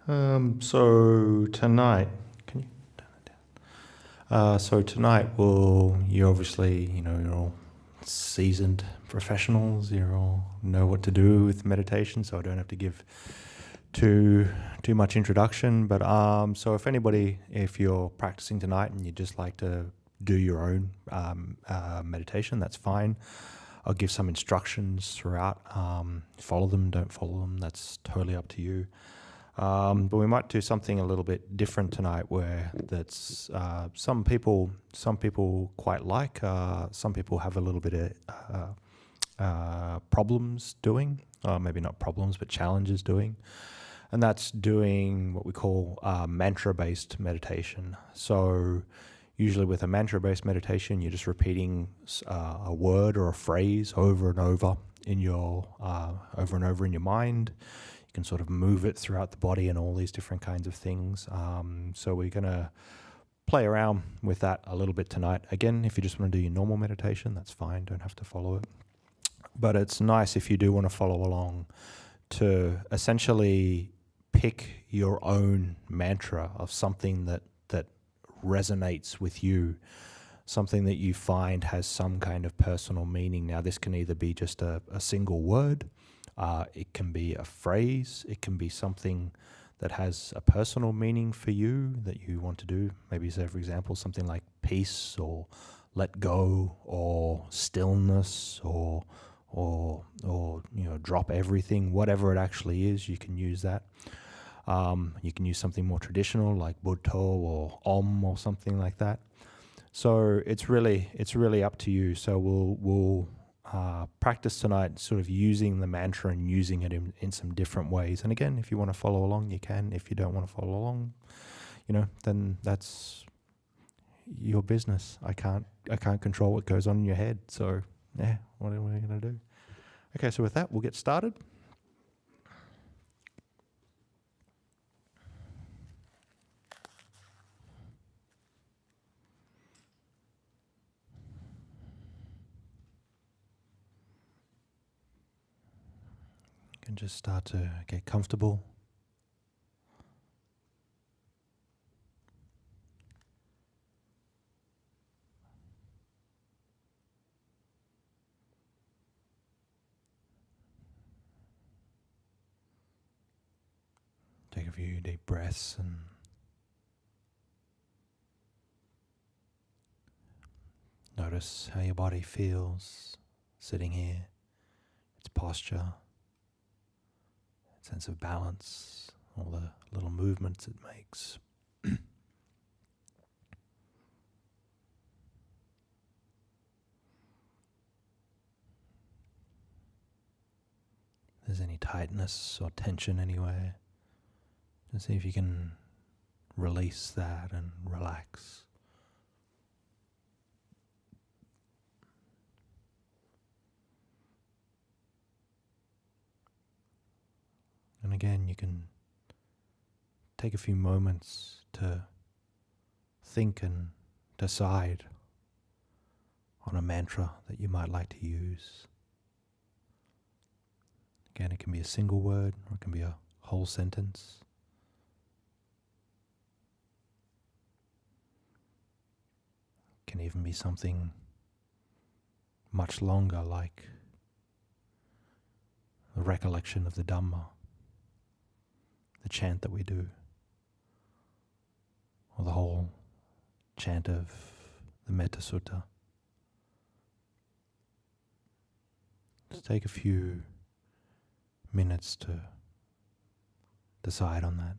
So tonight, can you turn it down? So tonight, you obviously, you're all seasoned professionals. You all know what to do with meditation, so I don't have to give too much introduction. But so if you're practicing tonight and you'd just like to do your own meditation, that's fine. I'll give some instructions throughout. Follow them, don't follow them. That's totally up to you. But we might do something a little bit different tonight, where that's some people quite like. Some people have a little bit of problems doing, maybe not problems, but challenges doing, and that's doing what we call mantra-based meditation. So usually with a mantra-based meditation, you're just repeating a word or a phrase over and over in your mind. You can sort of move it throughout the body and all these different kinds of things. So we're going to play around with that a little bit tonight. Again, if you just want to do your normal meditation, that's fine. Don't have to follow it. But it's nice if you do want to follow along to essentially pick your own mantra of something that resonates with you, something that you find has some kind of personal meaning. Now, this can either be just a single word, it can be a phrase, it can be something that has a personal meaning for you that you want to do. Maybe, say, for example, something like peace or let go or stillness or drop everything. Whatever it actually is, you can use that. You can use something more traditional like Buddha or Om or something like that. So it's really up to you. So we'll practice tonight, sort of using the mantra and using it in some different ways. And again, if you want to follow along, you can. If you don't want to follow along, then that's your business. I can't control what goes on in your head. So yeah, what are we going to do? Okay, so with that, we'll get started. You can just start to get comfortable. Take a few deep breaths and notice how your body feels sitting here, its posture, its sense of balance, all the little movements it makes. If there's any tightness or tension anywhere, just see if you can release that and relax. And again, you can take a few moments to think and decide on a mantra that you might like to use. Again, it can be a single word or it can be a whole sentence. It can even be something much longer, like the recollection of the Dhamma, the chant that we do, or the whole chant of the Metta Sutta. Just take a few minutes to decide on that.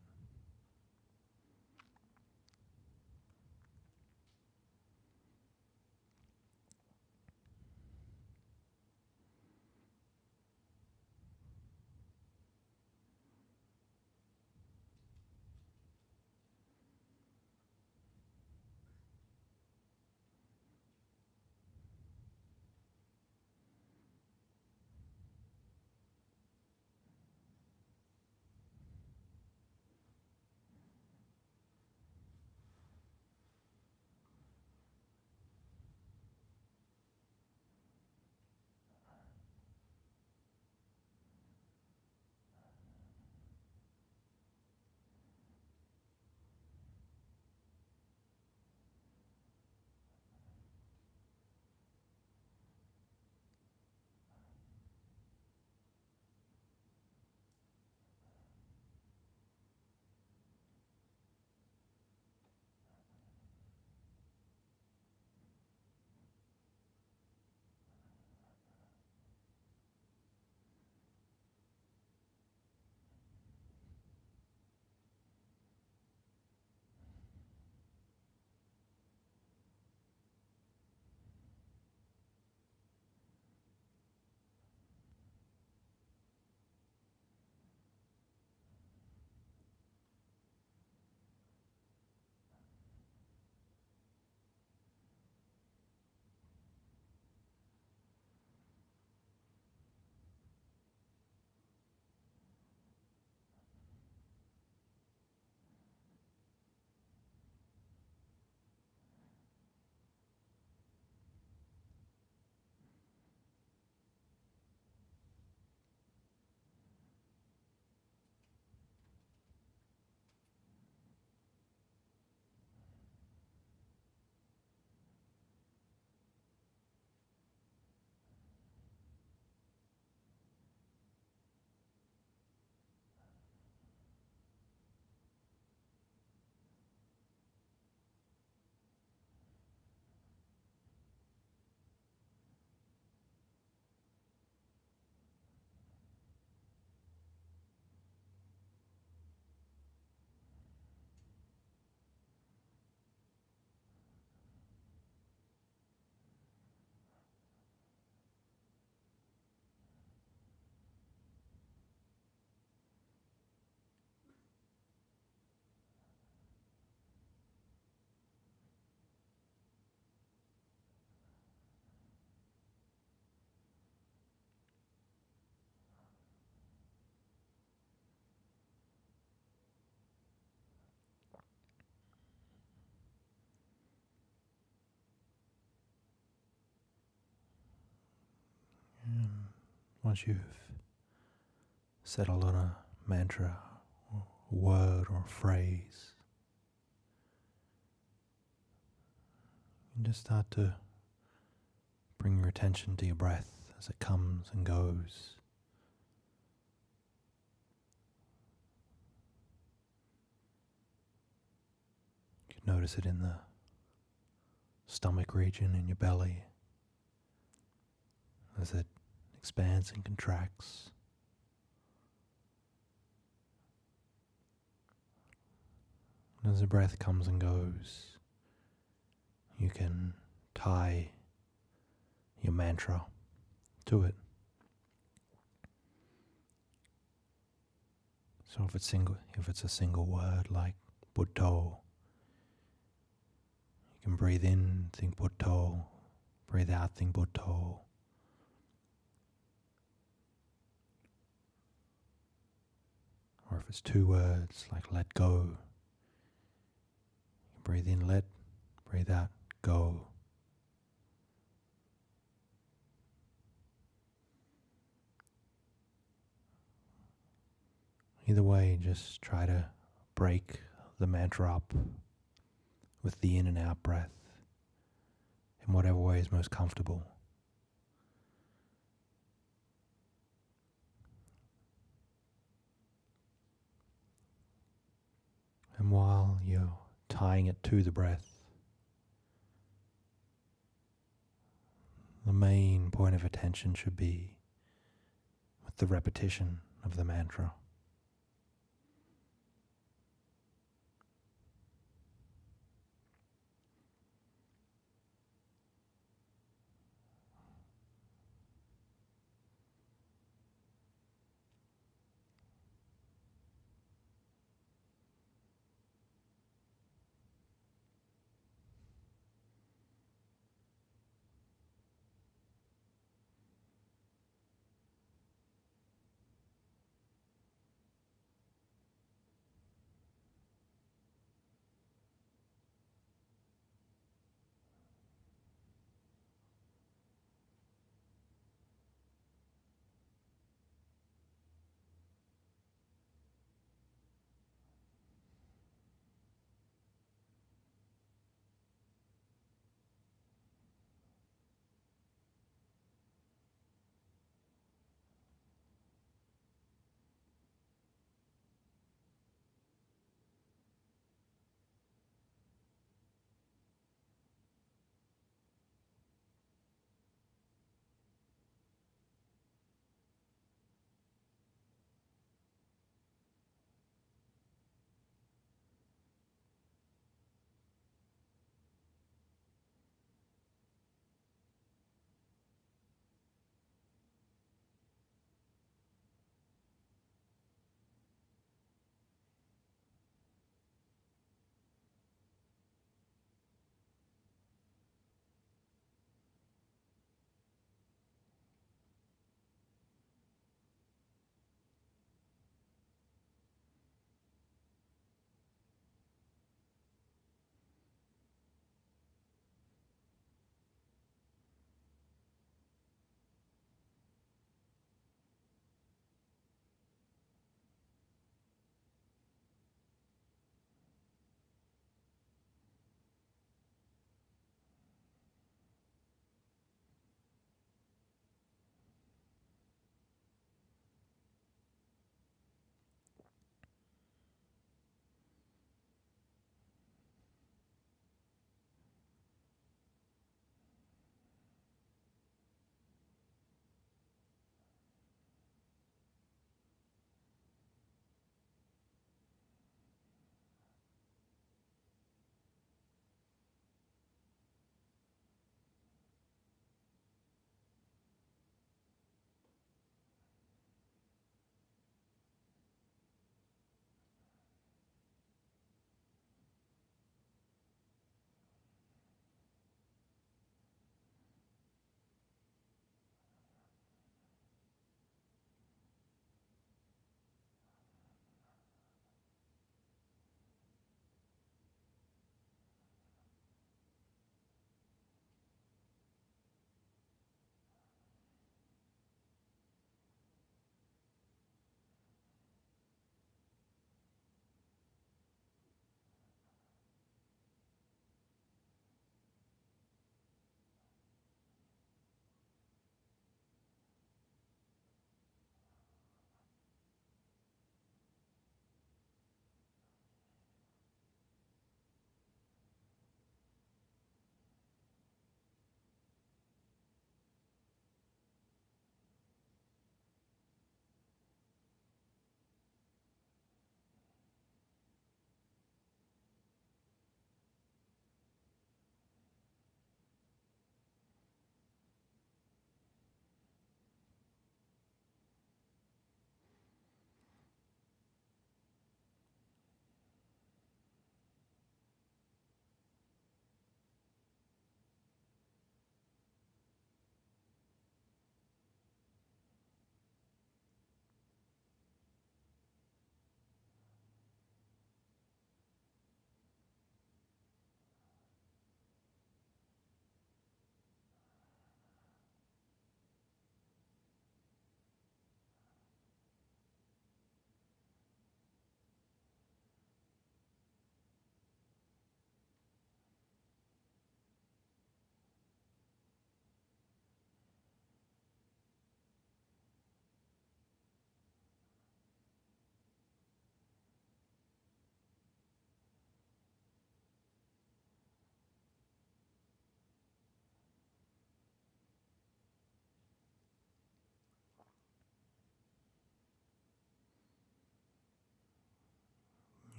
once you've settled on a mantra, or a word or a phrase, you just start to bring your attention to your breath as it comes and goes. You can notice it in the stomach region, in your belly, as it expands and contracts. And as the breath comes and goes, you can tie your mantra to it. So if it's a single word like Buddho, you can breathe in, think Buddho, breathe out, think Buddho. Or if it's two words like let go, you breathe in, let, breathe out, go. Either way, just try to break the mantra up with the in and out breath in whatever way is most comfortable. And while you're tying it to the breath, the main point of attention should be with the repetition of the mantra.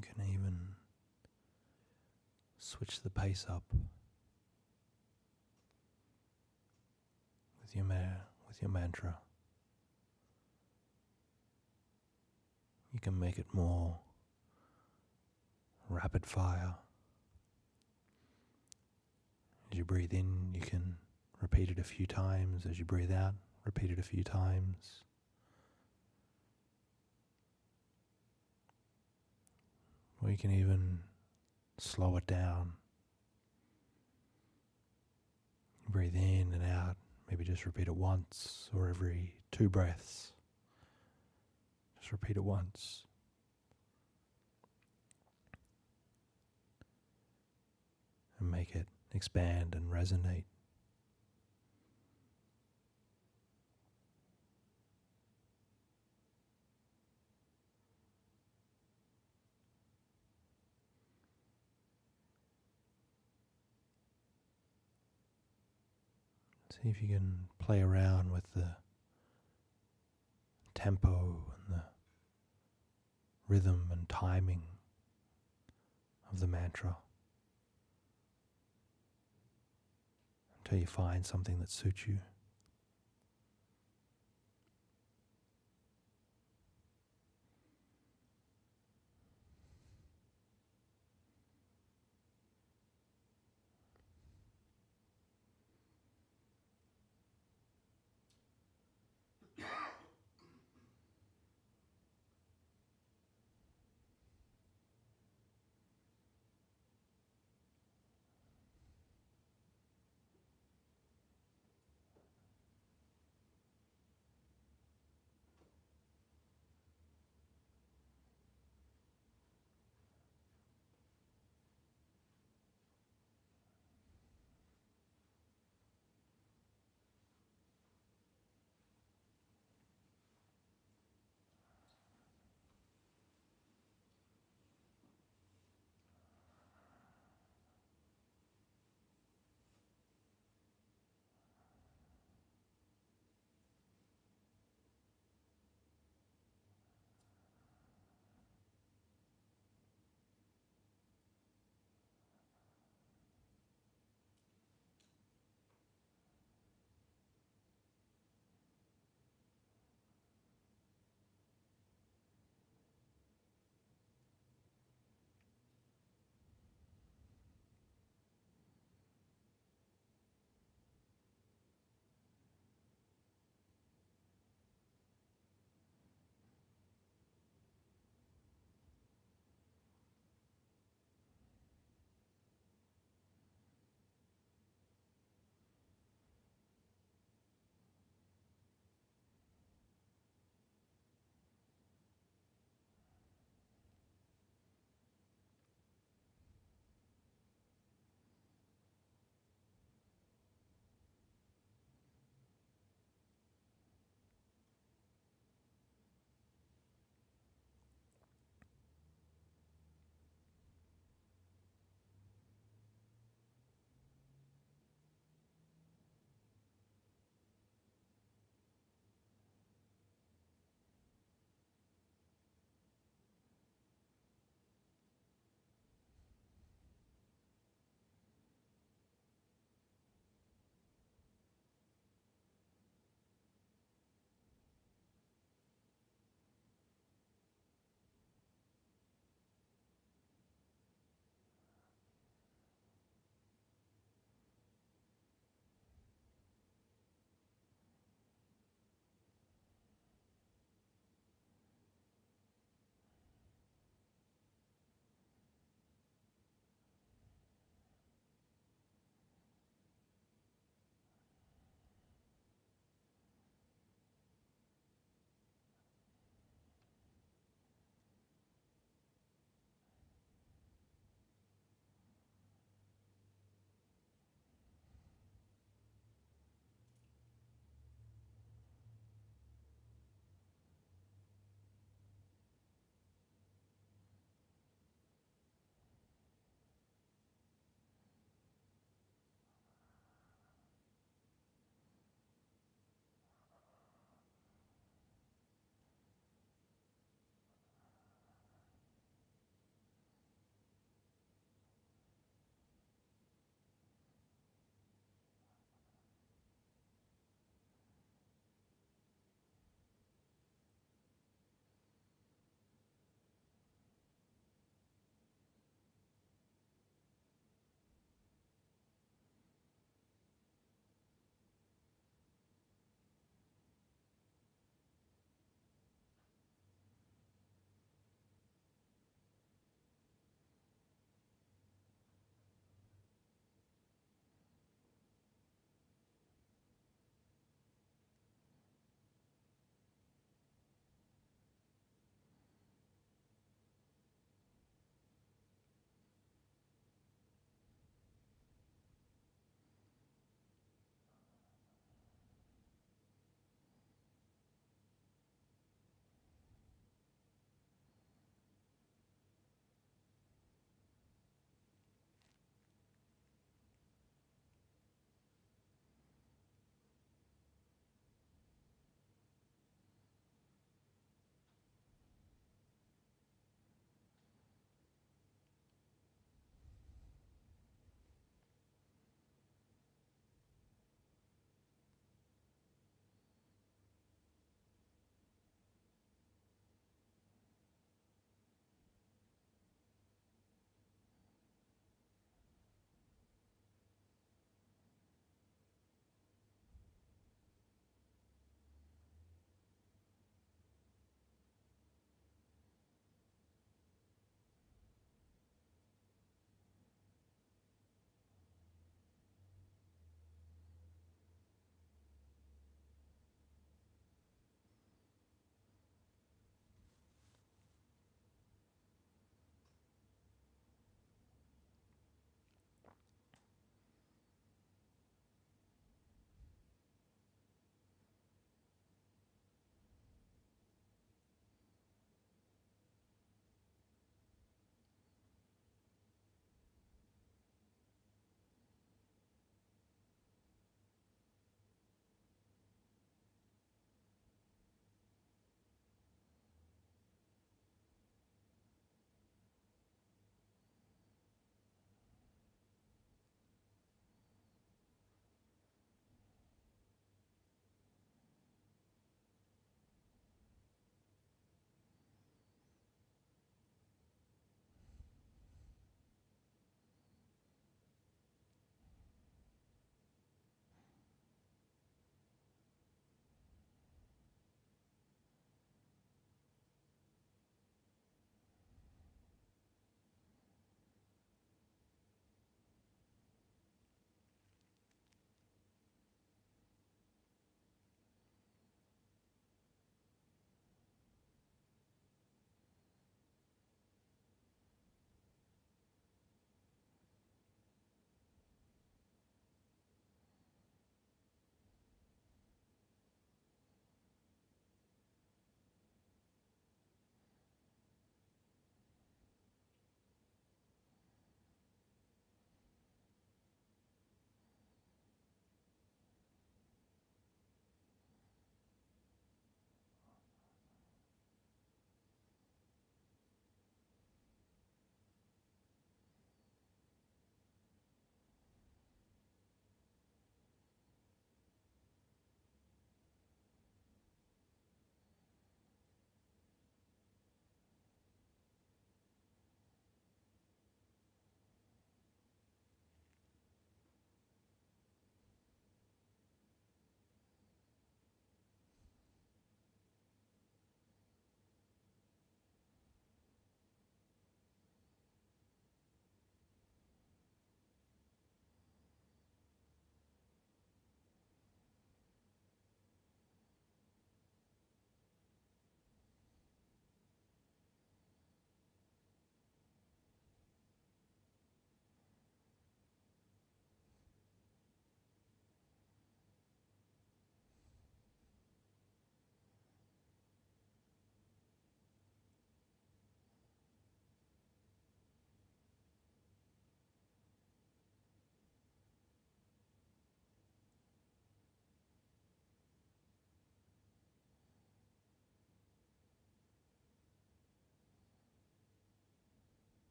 You can even switch the pace up with your mantra. You can make it more rapid fire. As you breathe in, you can repeat it a few times. As you breathe out, repeat it a few times. Or you can even slow it down. Breathe in and out. Maybe just repeat it once or every 2 breaths. Just repeat it once. And make it expand and resonate. See if you can play around with the tempo and the rhythm and timing of the mantra until you find something that suits you.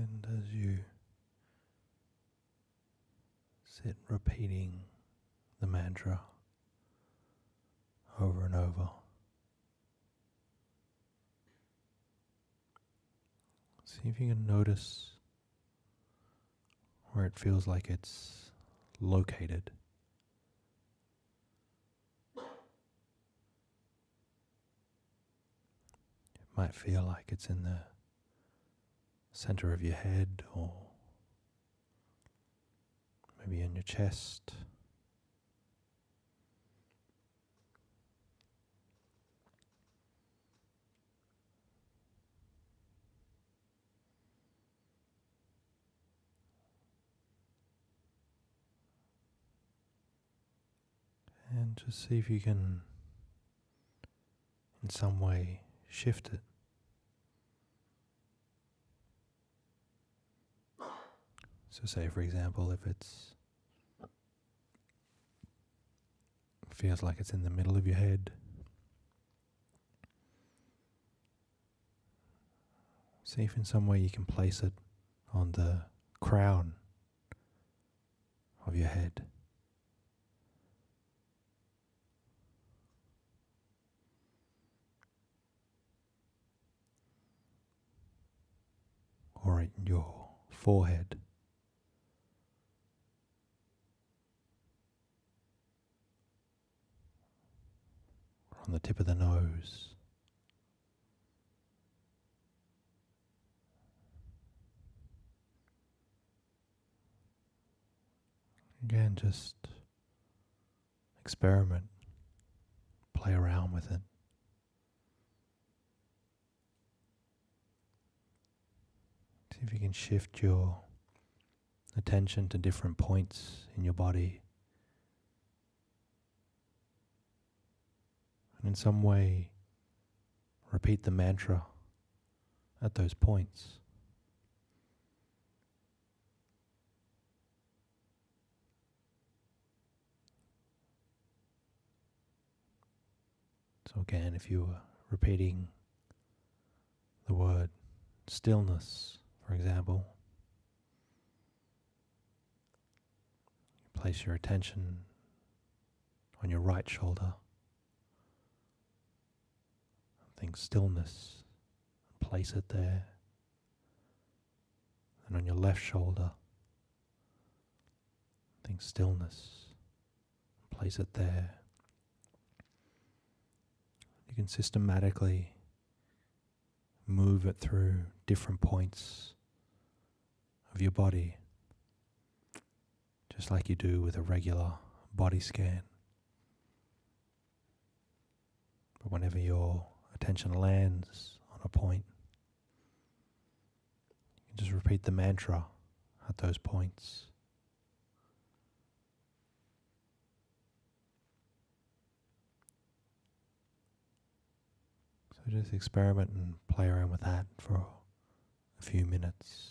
And as you sit repeating the mantra over and over, see if you can notice where it feels like it's located. It might feel like it's in the center of your head, or maybe in your chest. And just see if you can, in some way, shift it. So say, for example, if it feels like it's in the middle of your head, see if in some way you can place it on the crown of your head. Or in your forehead. Or on the tip of the nose. Again, just experiment, play around with it. See if you can shift your attention to different points in your body. And in some way, repeat the mantra at those points. So again, if you were repeating the word stillness, for example, you place your attention on your right shoulder. Think stillness, and place it there. And on your left shoulder, think stillness, and place it there. You can systematically move it through different points of your body, just like you do with a regular body scan. But whenever your attention lands on a point, you can just repeat the mantra at those points. So just experiment and play around with that for a few minutes.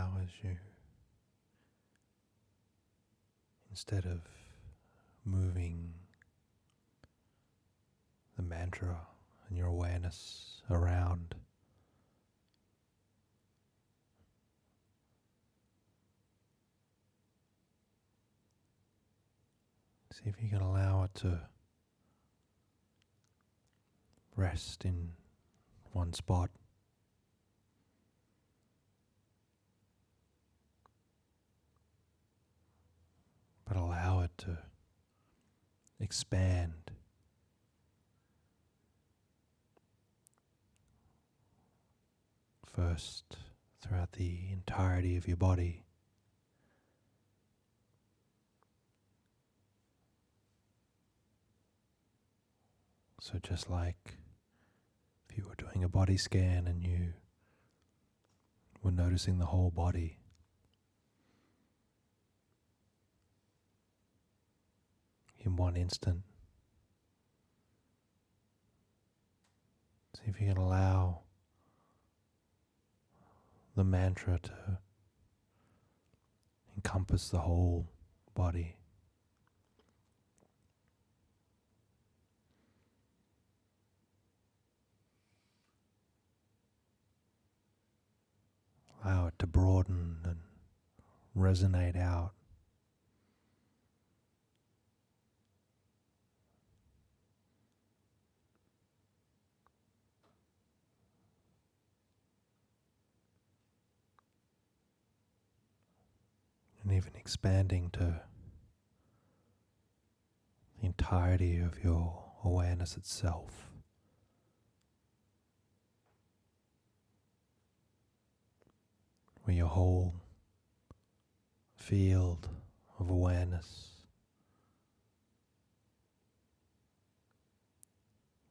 now as you, instead of moving the mantra and your awareness around, see if you can allow it to rest in one spot. But allow it to expand first throughout the entirety of your body, so just like if you were doing a body scan and you were noticing the whole body, in one instant. See if you can allow the mantra to encompass the whole body. Allow it to broaden and resonate out. And even expanding to the entirety of your awareness itself. Where your whole field of awareness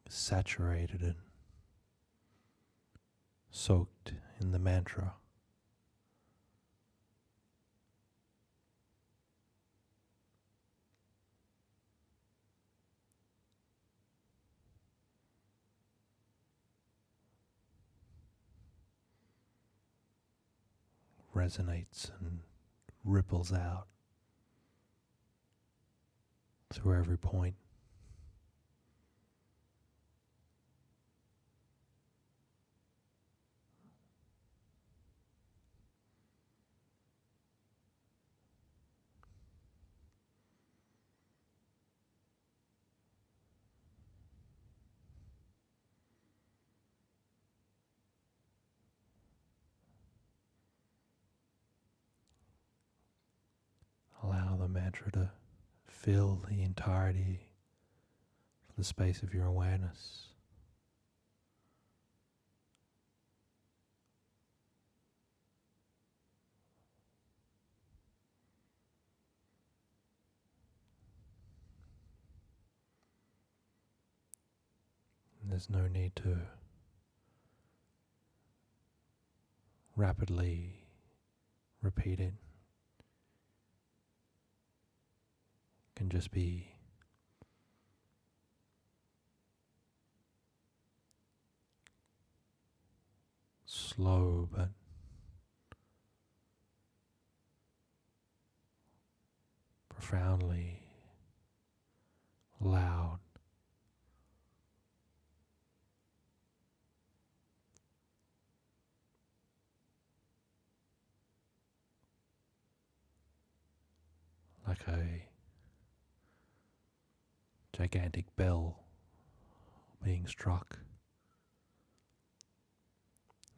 is saturated and soaked in the mantra. Resonates and ripples out through every point. Allow the mantra to fill the entirety of the space of your awareness. And there's no need to rapidly repeat it. Can just be slow but profoundly loud. Like a gigantic bell being struck,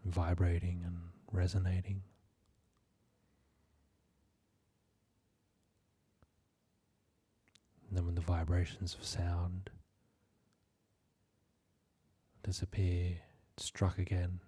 vibrating and resonating. And then when the vibrations of sound disappear, it's struck again.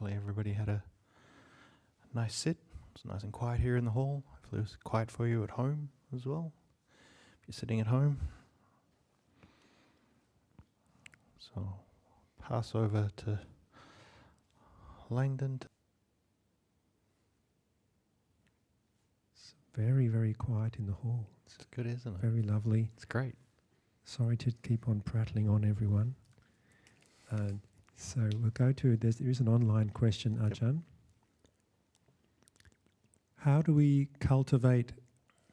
hopefully everybody had a nice sit. It's nice and quiet here in the hall. Hopefully it was quiet for you at home as well, if you're sitting at home. So pass over to Langdon. It's very, very quiet in the hall. It's good, isn't it? Very lovely. It's great. Sorry to keep on prattling on everyone. So we'll go to, there is an online question, Ajahn. Yep. How do we cultivate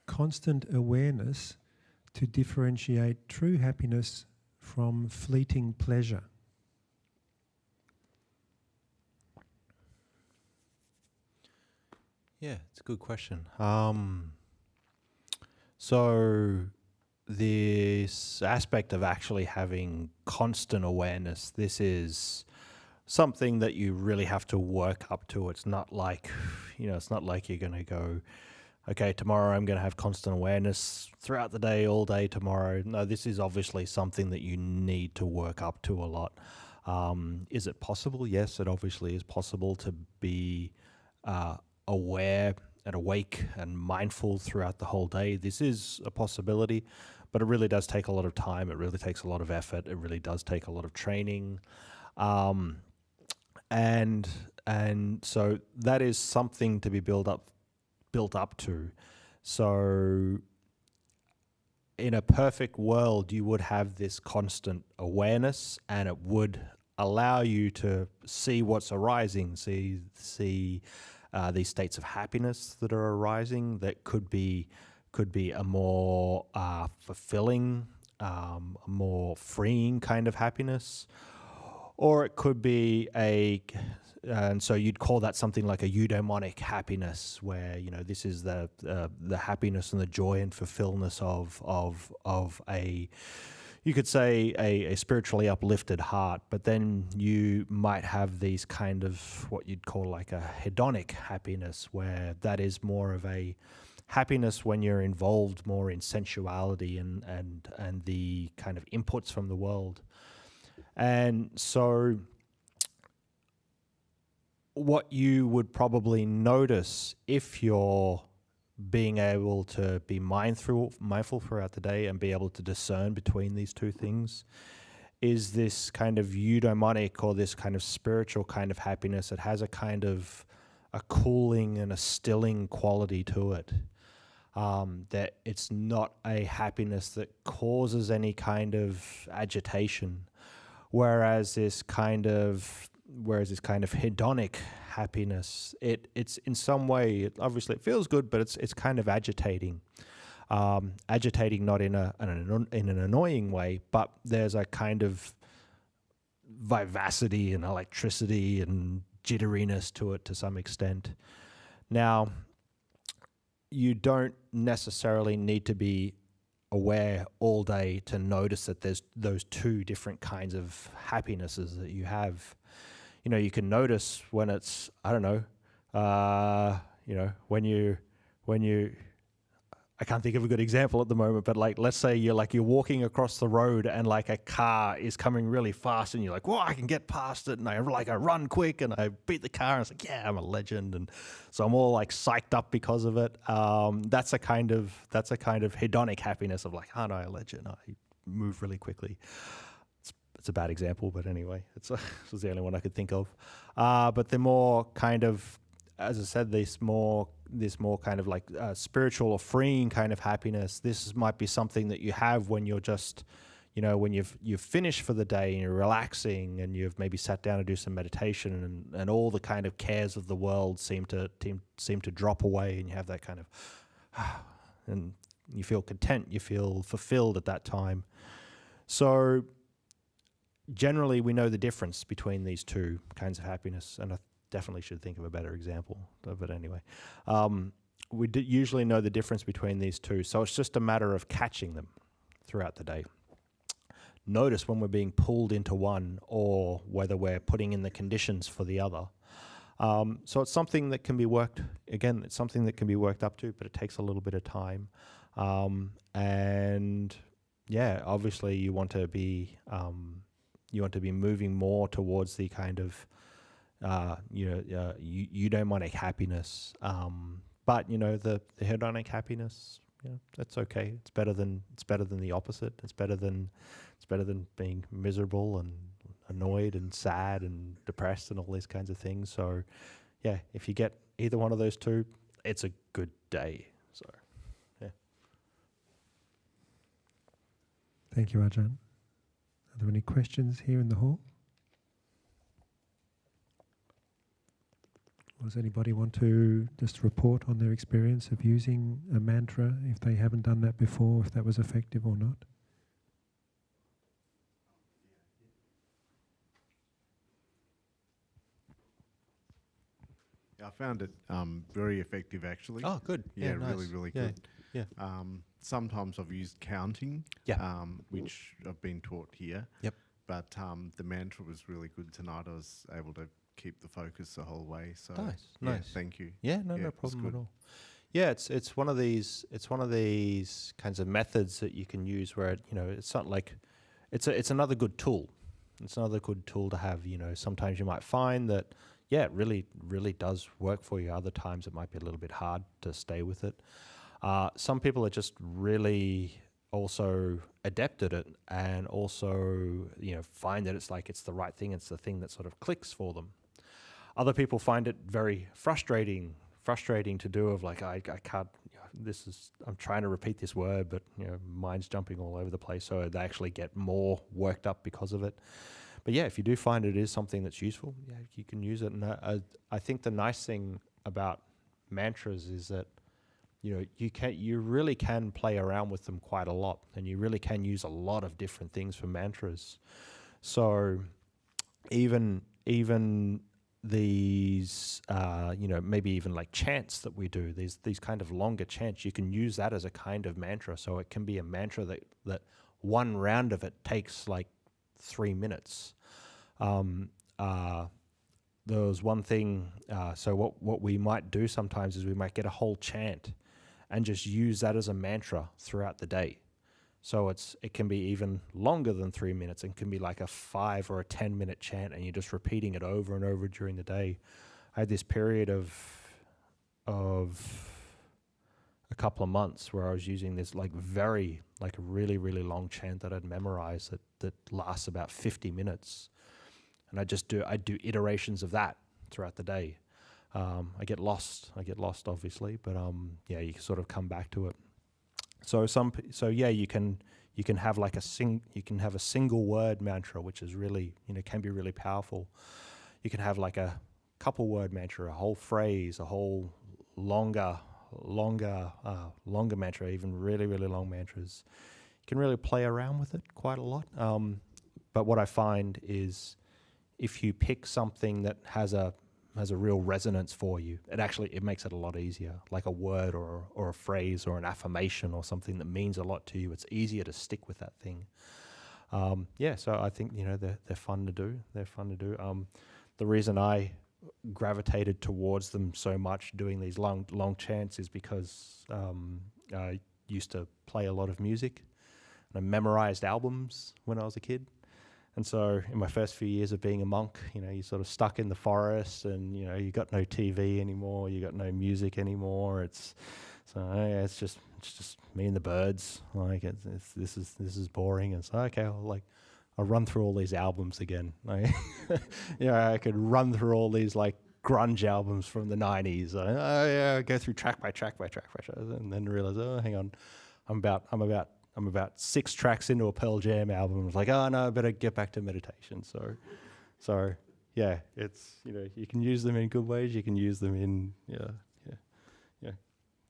constant awareness to differentiate true happiness from fleeting pleasure? Yeah, it's a good question. So this aspect of actually having constant awareness, this is something that you really have to work up to. It's not like, it's not like you're going to go, okay, tomorrow I'm going to have constant awareness throughout the day, all day tomorrow. No, this is obviously something that you need to work up to a lot. Is it possible? Yes, it obviously is possible to be aware and awake and mindful throughout the whole day. This is a possibility, but it really does take a lot of time. It really takes a lot of effort. It really does take a lot of training. And so that is something to be built up to. So in a perfect world, you would have this constant awareness, and it would allow you to see what's arising, see these states of happiness that are arising that could be a more fulfilling, a more freeing kind of happiness, or it could be and so you'd call that something like a eudaimonic happiness, where this is the happiness and the joy and fulfillment of a, you could say, a spiritually uplifted heart. But then you might have these kind of what you'd call like a hedonic happiness, where that is more of a happiness when you're involved more in sensuality and the kind of inputs from the world. And so what you would probably notice if you're being able to be mindful throughout the day and be able to discern between these two things is this kind of eudaimonic, or this kind of spiritual kind of happiness. It has a kind of a cooling and a stilling quality to it. That it's not a happiness that causes any kind of agitation, whereas this kind of hedonic happiness, it's in some way, obviously it feels good, but it's kind of agitating. Agitating not in an annoying way, but there's a kind of vivacity and electricity and jitteriness to it to some extent. Now, you don't necessarily need to be aware all day to notice that there's those two different kinds of happinesses that you have. You can notice when it's, I don't know, when you, I can't think of a good example at the moment, but like, let's say you're walking across the road and like a car is coming really fast and you're like, whoa, I can get past it. And I run quick and I beat the car and it's like, yeah, I'm a legend. And so I'm all like psyched up because of it. That's a kind of hedonic happiness of like, aren't I a legend? I move really quickly. It's a bad example, but anyway, this was the only one I could think of. But the more kind of, as I said, this more kind of like spiritual or freeing kind of happiness. This might be something that you have when you're just, when you've finished for the day and you're relaxing and you've maybe sat down to do some meditation and all the kind of cares of the world seem to drop away, and you have that kind of, and you feel content, you feel fulfilled at that time. So generally, we know the difference between these two kinds of happiness, and I definitely should think of a better example. But anyway, we usually know the difference between these two, so it's just a matter of catching them throughout the day. Notice when we're being pulled into one, or whether we're putting in the conditions for the other. So it's something that can be worked. Again, it's something that can be worked up to, but it takes a little bit of time. And yeah, obviously, you want to be moving more towards the kind of You eudaimonic happiness, but the hedonic happiness, that's okay. It's better than the opposite. It's better than being miserable and annoyed and sad and depressed and all these kinds of things. So yeah, if you get either one of those two, it's a good day. So yeah. Thank you, Ajahn. Are there any questions here in the hall? Or does anybody want to just report on their experience of using a mantra, if they haven't done that before, if that was effective or not? I found it very effective, actually. Oh, good. Yeah, nice. really, really Yeah. good. Yeah. Sometimes I've used counting, which I've been taught here. Yep. But the mantra was really good tonight. I was able to keep the focus the whole way. So Nice. Thank you. Yeah, no problem at all. Yeah, it's one of these kinds of methods that you can use where it's not like it's another good tool. It's another good tool to have. Sometimes you might find that it really does work for you. Other times it might be a little bit hard to stay with it. Some people are just really also adept at it, and also find that it's the right thing. It's the thing that sort of clicks for them. Other people find it very frustrating to do. Of like I can't. I'm trying to repeat this word, but mind's jumping all over the place. So they actually get more worked up because of it. But yeah, if you do find it is something that's useful, you can use it. And I think the nice thing about mantras is that you really can play around with them quite a lot, and you really can use a lot of different things for mantras. So even these maybe even like chants that we do, these kind of longer chants, you can use that as a kind of mantra. So it can be a mantra that one round of it takes like 3 minutes. There was one thing, so what we might do sometimes is we might get a whole chant and just use that as a mantra throughout the day. So it can be even longer than 3 minutes. It can be like a 5 or a 10-minute chant, and you're just repeating it over and over during the day. I had this period of a couple of months where I was using this a really, really long chant that I'd memorized that lasts about 50 minutes. And I do iterations of that throughout the day. I get lost obviously, but you can sort of come back to it. So you can have like a single word mantra, which is really can be really powerful. You can have like a couple word mantra, a whole phrase, a whole longer mantra, even really, really long mantras. You can really play around with it quite a lot. But what I find is if you pick something that has a real resonance for you, it makes it a lot easier. Like a word or a phrase or an affirmation or something that means a lot to you, it's easier to stick with that thing. So I think they're fun to do. The reason I gravitated towards them so much, doing these long chants, is because I used to play a lot of music, and I memorized albums when I was a kid. And so in my first few years of being a monk, you're sort of stuck in the forest, and you got no TV anymore, you got no music anymore. It's just me and the birds. Like this is boring. And so I'll run through all these albums again. I could run through all these like grunge albums from the 90s. I go through track by track, and then realize, hang on, I'm about 6 tracks into a Pearl Jam album. I was like, oh no, I better get back to meditation. So yeah, it's you can use them in good ways. You can use them in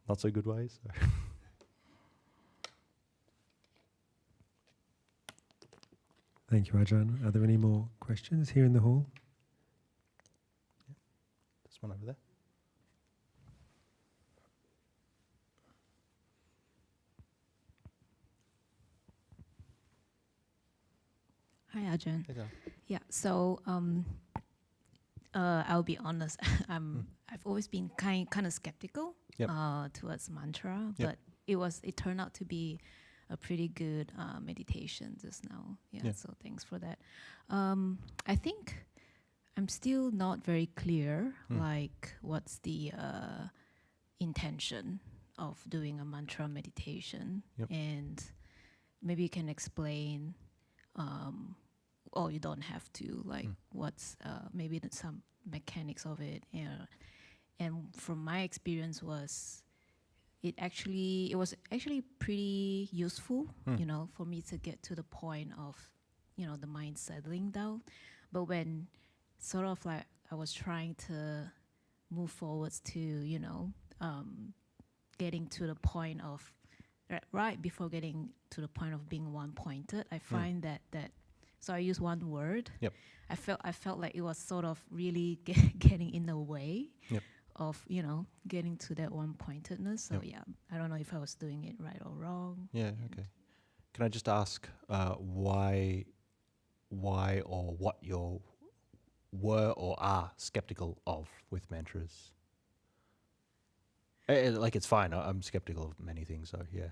not so good ways. So. Thank you, Ajahn. Are there any more questions here in the hall? Yeah. There's one over there. Hi, Ajahn. Hey, Yeah, so I'll be honest. I've always been kind of skeptical towards mantra, but it turned out to be a pretty good meditation just now. Yeah, so thanks for that. I think I'm still not very clear, like what's the intention of doing a mantra meditation, and maybe you can explain, or you don't have to, like what's maybe some mechanics of it. And from my experience it was actually pretty useful, for me to get to the point of, the mind settling down. But when sort of like I was trying to move forwards to, getting to the point of, right before getting to the point of being one-pointed, I find that so I use one word. Yep. I felt like it was sort of really getting in the way of, getting to that one-pointedness. So I don't know if I was doing it right or wrong. Yeah, okay. Can I just ask why or what you were or are skeptical of with mantras? Like, it's fine. I'm skeptical of many things, so yeah.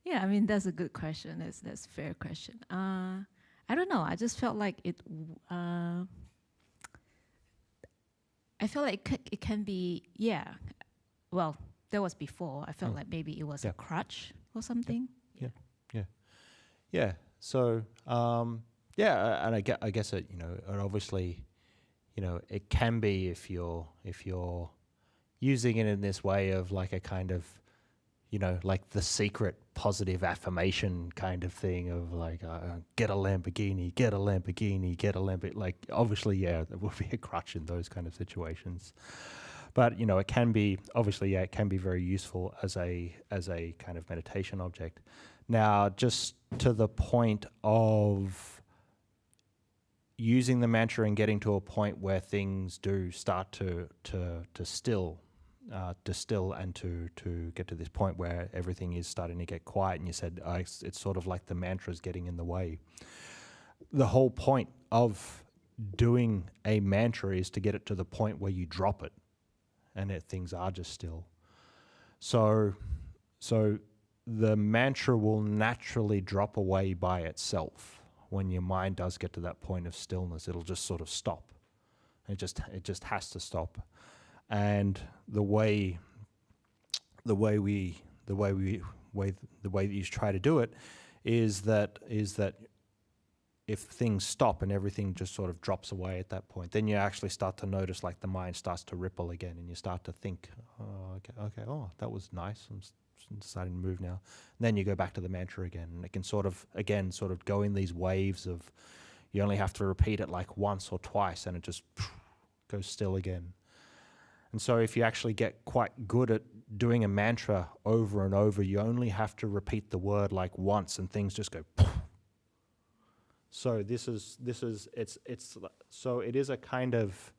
Yeah, I mean, that's a good question. That's a fair question. I don't know. I just felt like it. I felt like it can be. Yeah. Well, that was before. I felt like maybe it was a crutch or something. Yeah. So and I guess it. And obviously, it can be if you're using it in this way of like a kind of, like the secret positive affirmation kind of thing of like, get a Lamborghini, get a Lamborghini, get a Lamborghini. Like, obviously, there will be a crutch in those kind of situations. But, it can be, obviously, it can be very useful as a kind of meditation object. Now, just to the point of using the mantra and getting to a point where things do start to distill and to get to this point where everything is starting to get quiet, and you said it's sort of like the mantra's getting in the way. The whole point of doing a mantra is to get it to the point where you drop it and things are just still. So the mantra will naturally drop away by itself. When your mind does get to that point of stillness, it'll just sort of stop. It just has to stop. And the way that you try to do it is that if things stop and everything just sort of drops away at that point, then you actually start to notice like the mind starts to ripple again, and you start to think, that was nice. I'm starting to move now. And then you go back to the mantra again, and it can sort of go in these waves of, you only have to repeat it like once or twice, and it just goes still again. And so if you actually get quite good at doing a mantra over and over, you only have to repeat the word like once, and things just go. So it is a kind of,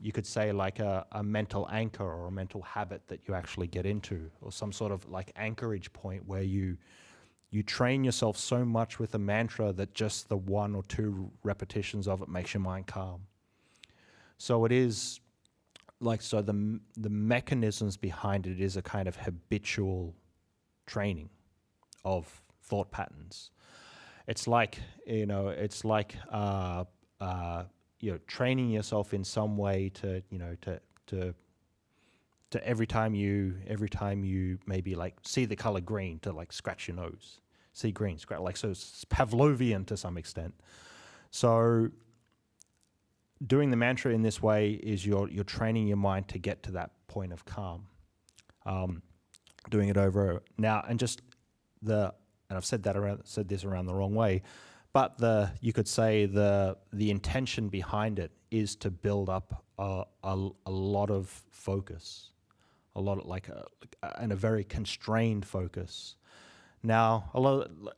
you could say, like a mental anchor or a mental habit that you actually get into, or some sort of like anchorage point where you train yourself so much with a mantra that just the 1 or 2 repetitions of it makes your mind calm. So it is like, so the mechanisms behind it is a kind of habitual training of thought patterns. It's like, training yourself in some way to every time you maybe like see the color green, to like scratch your nose, see green, scratch, like, so it's Pavlovian to some extent. So doing the mantra in this way is you're training your mind to get to that point of calm. Doing it over now, and I've said this around the wrong way, but you could say the intention behind it is to build up a lot of focus, and a very constrained focus. Now,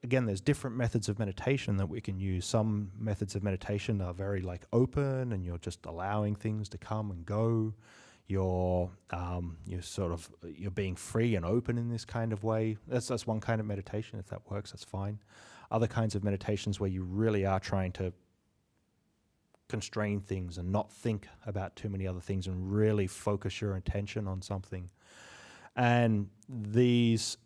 again, there's different methods of meditation that we can use. Some methods of meditation are very like open, and you're just allowing things to come and go. You're being free and open in this kind of way. That's one kind of meditation. If that works, that's fine. Other kinds of meditations where you really are trying to constrain things and not think about too many other things and really focus your attention on something. And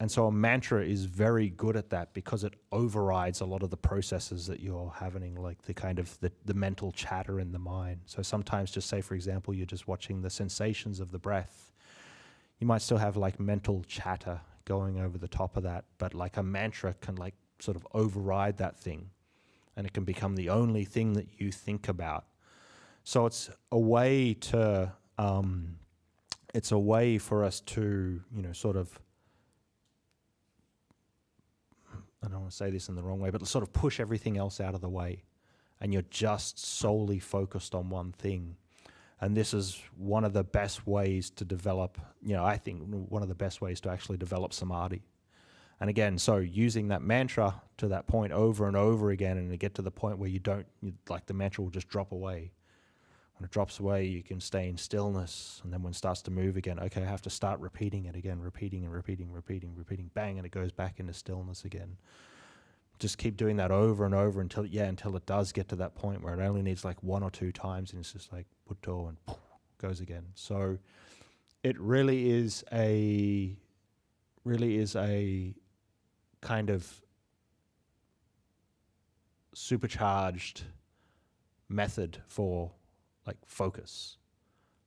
so a mantra is very good at that because it overrides a lot of the processes that you're having, like the kind of the mental chatter in the mind. So sometimes, just say for example, you're just watching the sensations of the breath. You might still have like mental chatter going over the top of that, but like a mantra can like sort of override that thing, and it can become the only thing that you think about. So it's a way to it's a way for us to, sort of, I don't want to say this in the wrong way, but sort of push everything else out of the way, and you're just solely focused on one thing. And this is one of the best ways to develop, I think one of the best ways to actually develop samadhi. And again, so using that mantra to that point over and over again, and to get to the point where like the mantra will just drop away. When it drops away, you can stay in stillness, and then when it starts to move again, okay, I have to start repeating it again, repeating, bang, and it goes back into stillness again. Just keep doing that over and over until it does get to that point where it only needs like 1 or 2 times, and it's just like putto and poof, goes again. So it really is a kind of supercharged method for like focus,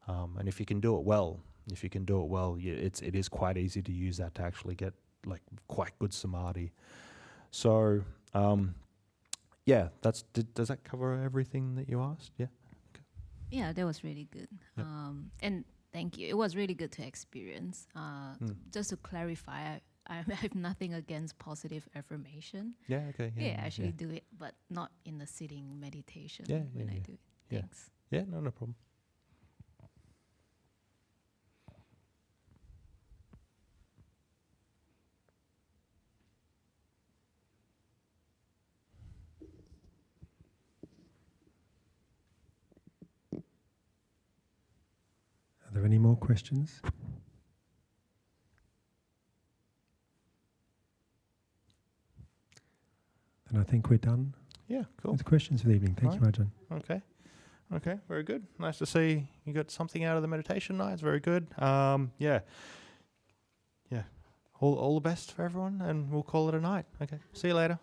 and if you can do it well, it is quite easy to use that to actually get like quite good samadhi. So does that cover everything that you asked? Yeah. Okay. Yeah, that was really good. Yep. And thank you. It was really good to experience. Just to clarify, I have nothing against positive affirmation. Yeah. Okay. Yeah, I actually do it, but not in the sitting meditation when I do it. Yeah. Thanks. Yeah, no problem. Are there any more questions? Then I think we're done. Yeah, cool. With questions for the evening. Thank you, Ajahn. Okay, very good. Nice to see you got something out of the meditation night. It's very good. Yeah. All the best for everyone, and we'll call it a night. Okay, see you later.